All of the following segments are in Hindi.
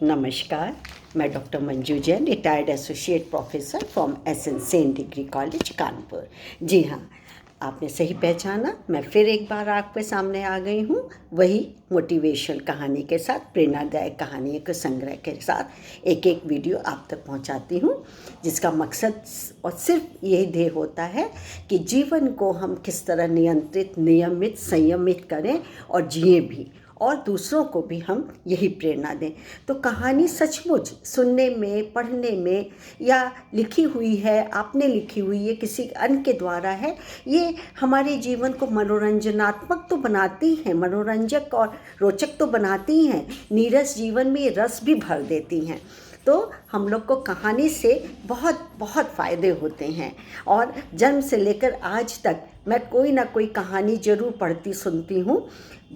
नमस्कार, मैं doctor Manju Jain, retired associate professor from SN Sen degree college Kanpur. जी हाँ, आपने सही पहचाना। मैं फिर एक बार आपके सामने आ गई हूँ, वही मोटिवेशनल कहानी के साथ, प्रेरणादायक कहानियों के संग्रह के साथ एक एक वीडियो आप तक पहुँचाती हूँ, जिसका मकसद और सिर्फ यही ध्येय होता है कि जीवन को हम किस तरह नियंत्रित, नियमित, संयमित करें और जिए भी, और दूसरों को भी हम यही प्रेरणा दें। तो कहानी सचमुच सुनने में, पढ़ने में, या लिखी हुई है, आपने लिखी हुई है, किसी अन्य के द्वारा है, ये हमारे जीवन को मनोरंजनात्मक तो बनाती हैं, मनोरंजक और रोचक तो बनाती हैं, नीरस जीवन में रस भी भर देती हैं। तो हम लोग को कहानी से बहुत बहुत फ़ायदे होते हैं, और जन्म से लेकर आज तक मैं कोई ना कोई कहानी ज़रूर पढ़ती सुनती हूँ।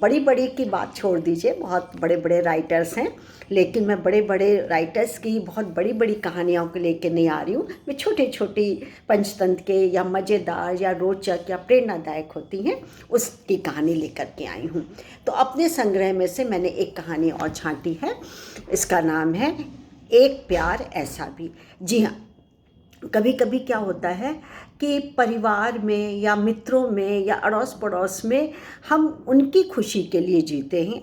बड़ी बड़ी की बात छोड़ दीजिए, बहुत बड़े बड़े राइटर्स हैं, लेकिन मैं बड़े बड़े राइटर्स की बहुत बड़ी बड़ी कहानियों को लेकर नहीं आ रही हूँ। मैं छोटी छोटी पंचतंत्र के या मज़ेदार या रोचक या प्रेरणादायक होती हैं, उसकी कहानी लेकर के आई हूँ। तो अपने संग्रह में से मैंने एक कहानी और छांटी है, इसका नाम है एक प्यार ऐसा भी। जी हाँ, कभी कभी क्या होता है कि परिवार में या मित्रों में या अड़ोस पड़ोस में हम उनकी खुशी के लिए जीते हैं।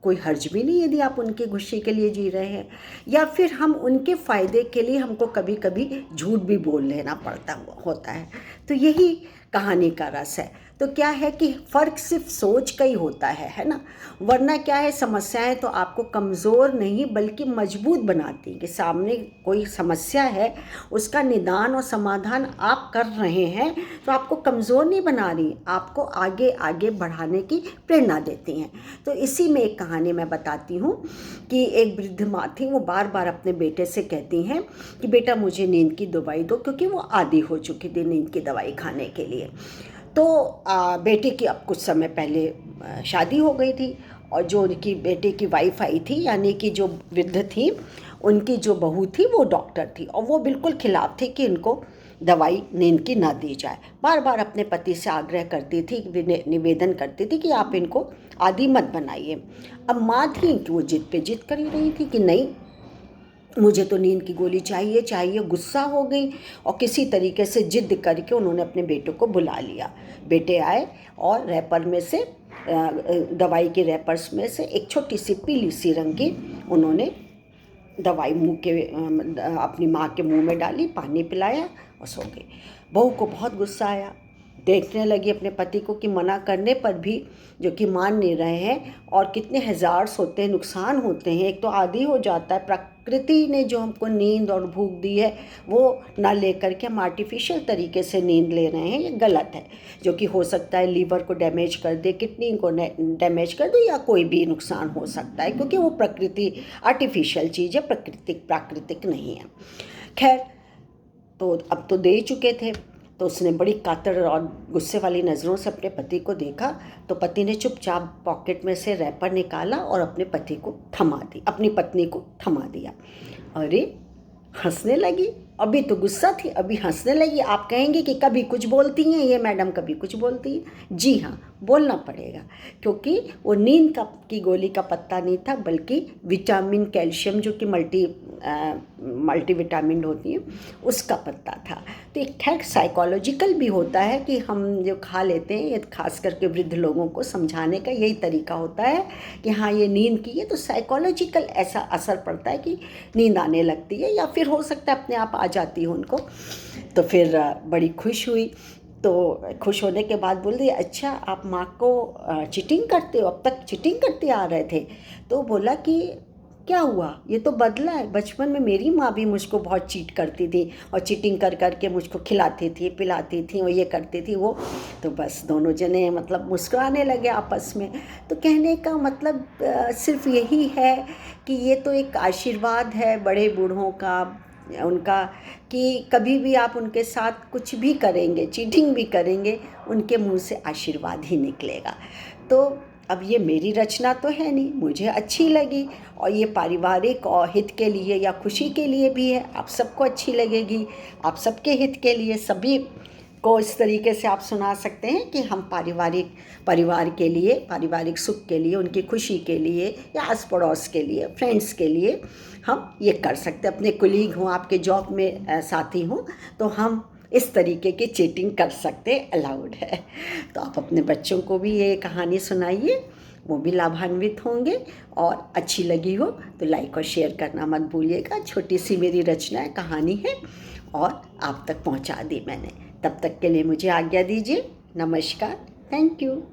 कोई हर्ज भी नहीं यदि आप उनकी खुशी के लिए जी रहे हैं, या फिर हम उनके फ़ायदे के लिए हमको कभी कभी झूठ भी बोल लेना पड़ता होता है। तो यही कहानी का रस है। तो क्या है कि फ़र्क सिर्फ सोच का ही होता है ना। वरना क्या है, समस्याएं तो आपको कमज़ोर नहीं बल्कि मजबूत बनाती हैं। कि सामने कोई समस्या है, उसका निदान और समाधान आप कर रहे हैं, तो आपको कमज़ोर नहीं बना रही, आपको आगे आगे बढ़ाने की प्रेरणा देती हैं। तो इसी में एक कहानी मैं बताती हूँ कि एक वृद्ध माँ थी, वो बार बार अपने बेटे से कहती हैं कि बेटा मुझे नींद की दवाई दो, क्योंकि वो आदी हो चुकी थी नींद की दवाई खाने के लिए। तो बेटे की अब कुछ समय पहले शादी हो गई थी, और जो उनकी बेटे की वाइफ आई थी, यानी कि जो वृद्ध थी, उनकी जो बहू थी वो डॉक्टर थी, और वो बिल्कुल खिलाफ थी कि इनको दवाई नींद की ना दी जाए। बार बार अपने पति से आग्रह करती थी, निवेदन करती थी कि आप इनको आदी मत बनाइए। अब माँ थी कि वो जिद पे जिद कर ही रही थी कि नहीं, मुझे तो नींद की गोली चाहिए चाहिए। गुस्सा हो गई और किसी तरीके से जिद करके उन्होंने अपने बेटे को बुला लिया। बेटे आए और रैपर में से, दवाई के रैपर्स में से एक छोटी सी पीली सी रंग की उन्होंने दवाई अपनी माँ के मुंह में डाली, पानी पिलाया और सो गई। बहू को बहुत गुस्सा आया, देखने लगी अपने पति को कि मना करने पर भी जो कि मान नहीं रहे हैं, और कितने हज़ार्स होते हैं, नुकसान होते हैं। एक तो आदी हो जाता है, प्रकृति ने जो हमको नींद और भूख दी है वो ना लेकर के हम आर्टिफिशियल तरीके से नींद ले रहे हैं, ये गलत है। जो कि हो सकता है लीवर को डैमेज कर दे, किडनी को डैमेज कर दे, या कोई भी नुकसान हो सकता है, क्योंकि वो प्रकृति आर्टिफिशियल चीज़ है, प्राकृतिक नहीं है। खैर, तो अब तो दे ही चुके थे, तो उसने बड़ी कातर और गुस्से वाली नज़रों से अपने पति को देखा। तो पति ने चुपचाप पॉकेट में से रैपर निकाला और अपने पति को थमा दी, अपनी पत्नी को थमा दिया। अरे, हंसने लगी। अभी तो गुस्सा थी, अभी हंसने लगी। आप कहेंगे कि कभी कुछ बोलती हैं ये मैडम, कभी कुछ बोलती हैं। जी हाँ, बोलना पड़ेगा, क्योंकि वो नींद की गोली का पत्ता नहीं था, बल्कि विटामिन, कैल्शियम, जो कि मल्टीविटामिन होती है, उसका पत्ता था। तो एक ठैक साइकोलॉजिकल भी होता है कि हम जो खा लेते हैं, ये खास करके वृद्ध लोगों को समझाने का यही तरीका होता है कि हाँ ये नींद की है, तो साइकोलॉजिकल ऐसा असर पड़ता है कि नींद आने लगती है, या फिर हो सकता है अपने आप आ जाती है उनको। तो फिर बड़ी खुश हुई। तो खुश होने के बाद बोल दी, अच्छा आप माँ को चीटिंग करते हो, अब तक चीटिंग करते आ रहे थे। तो बोला कि क्या हुआ, ये तो बदला है, बचपन में मेरी माँ भी मुझको बहुत चीट करती थी, और चीटिंग कर कर के मुझको खिलाती थी, पिलाती थी, और ये करती थी वो। तो बस दोनों जने मतलब मुस्कुराने लगे आपस में। तो कहने का मतलब सिर्फ यही है कि ये तो एक आशीर्वाद है बड़े बूढ़ों का, उनका, कि कभी भी आप उनके साथ कुछ भी करेंगे, चीटिंग भी करेंगे, उनके मुंह से आशीर्वाद ही निकलेगा। तो अब ये मेरी रचना तो है नहीं, मुझे अच्छी लगी, और ये पारिवारिक और हित के लिए या खुशी के लिए भी है, आप सबको अच्छी लगेगी, आप सबके हित के लिए, सभी को इस तरीके से आप सुना सकते हैं कि हम परिवार के लिए, पारिवारिक सुख के लिए, उनकी खुशी के लिए या आस पड़ोस के लिए, फ्रेंड्स के लिए हम ये कर सकते हैं। अपने कुलीग हों, आपके जॉब में साथी हों, तो हम इस तरीके की चीटिंग कर सकते, अलाउड है। तो आप अपने बच्चों को भी ये कहानी सुनाइए, वो भी लाभान्वित होंगे। और अच्छी लगी हो तो लाइक और शेयर करना मत भूलिएगा। छोटी सी मेरी रचना है, कहानी है, और आप तक पहुंचा दी मैंने। तब तक के लिए मुझे आज्ञा दीजिए। नमस्कार। Thank you.